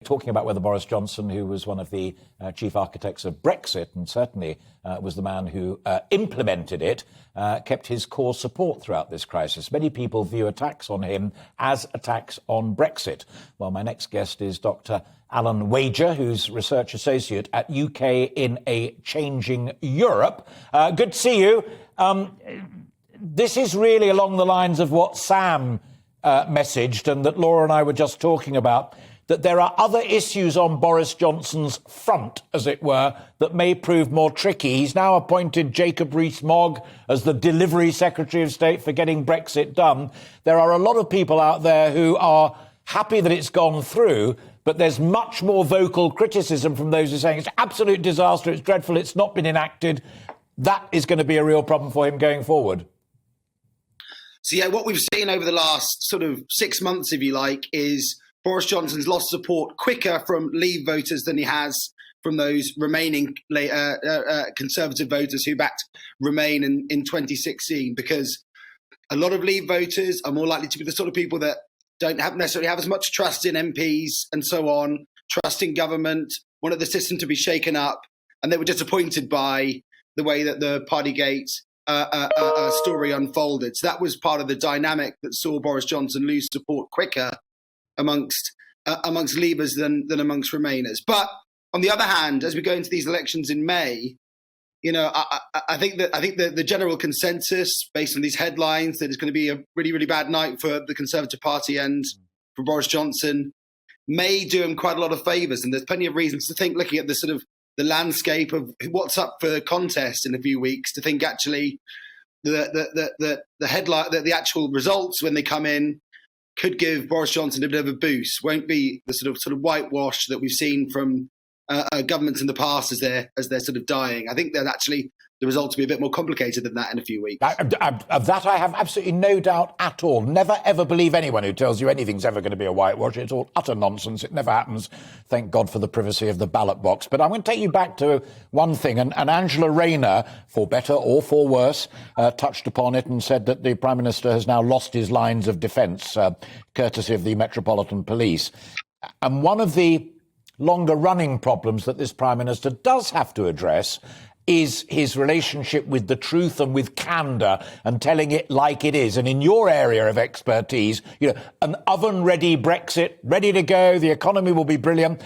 talking about whether Boris Johnson, who was one of the chief architects of Brexit and certainly was the man who implemented it, kept his core support throughout this crisis. Many people view attacks on him as attacks on Brexit. Well, my next guest is Dr. Alan Wager, who's research associate at UK in a Changing Europe. Good to see you. This is really along the lines of what Sam messaged and that Laura and I were just talking about, that there are other issues on Boris Johnson's front, as it were, that may prove more tricky. He's now appointed Jacob Rees-Mogg as the delivery Secretary of State for getting Brexit done. There are a lot of people out there who are happy that it's gone through, but there's much more vocal criticism from those who are saying it's an absolute disaster, it's dreadful, it's not been enacted. That is going to be a real problem for him going forward. So, yeah, what we've seen over the last sort of 6 months, if you like, is Boris Johnson's lost support quicker from Leave voters than he has from those remaining Conservative voters who backed Remain in 2016, because a lot of Leave voters are more likely to be the sort of people that don't necessarily have as much trust in MPs and so on, trust in government, wanted the system to be shaken up, and they were disappointed by the way that the partygate story unfolded. So that was part of the dynamic that saw Boris Johnson lose support quicker amongst Leavers than amongst Remainers. But on the other hand, as we go into these elections in May, you know, I think that the general consensus, based on these headlines, that it's going to be a really, really bad night for the Conservative Party and for Boris Johnson, may do him quite a lot of favours. And there's plenty of reasons to think, looking at the sort of the landscape of what's up for contest in a few weeks, to think actually the headline, the actual results when they come in, could give Boris Johnson a bit of a boost. Won't be the sort of whitewash that we've seen from governments in the past as they're sort of dying. I think that actually the results will be a bit more complicated than that in a few weeks. Of that I have absolutely no doubt at all. Never ever believe anyone who tells you anything's ever going to be a whitewash. It's all utter nonsense. It never happens. Thank God for the privacy of the ballot box. But I'm going to take you back to one thing. And Angela Rayner, for better or for worse, touched upon it and said that the Prime Minister has now lost his lines of defence, courtesy of the Metropolitan Police. And one of the longer-running problems that this Prime Minister does have to address is his relationship with the truth and with candour and telling it like it is. And in your area of expertise, you know, an oven-ready Brexit, ready to go, the economy will be brilliant.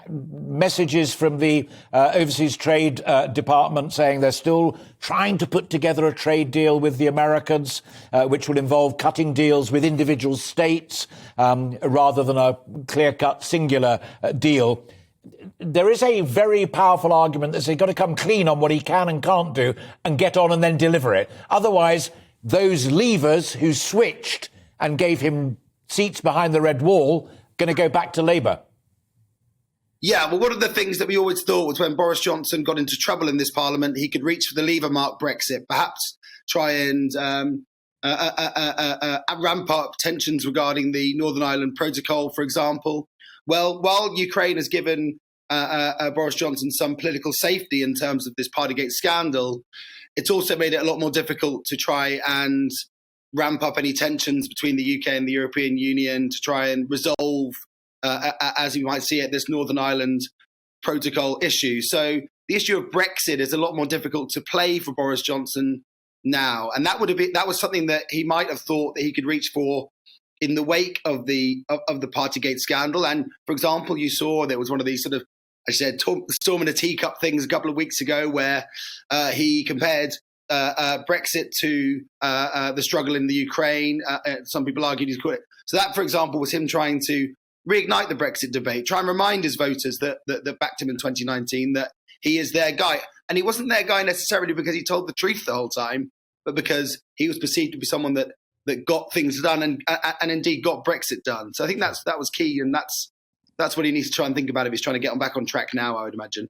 Messages from the Overseas Trade Department saying they're still trying to put together a trade deal with the Americans, which will involve cutting deals with individual states rather than a clear-cut singular deal. There is a very powerful argument that he's got to come clean on what he can and can't do and get on and then deliver it. Otherwise, those Leavers who switched and gave him seats behind the red wall going to go back to Labour. Yeah, well, one of the things that we always thought was when Boris Johnson got into trouble in this Parliament, he could reach for the Leaver mark Brexit, perhaps try and ramp up tensions regarding the Northern Ireland Protocol, for example. Well, while Ukraine has given Boris Johnson some political safety in terms of this partygate scandal, it's also made it a lot more difficult to try and ramp up any tensions between the UK and the European Union to try and resolve, as you might see it, this Northern Ireland Protocol issue. So the issue of Brexit is a lot more difficult to play for Boris Johnson now. And that was something that he might have thought that he could reach for in the wake of the partygate scandal. And for example, you saw there was one of these sort of, I said, storm in a teacup things a couple of weeks ago where he compared Brexit to the struggle in the Ukraine. Some people argued he's called it. So that, for example, was him trying to reignite the Brexit debate, try and remind his voters that backed him in 2019 that he is their guy. And he wasn't their guy necessarily because he told the truth the whole time, but because he was perceived to be someone that got things done and indeed got Brexit done. So I think that was key, and that's what he needs to try and think about if he's trying to get back on track now, I would imagine.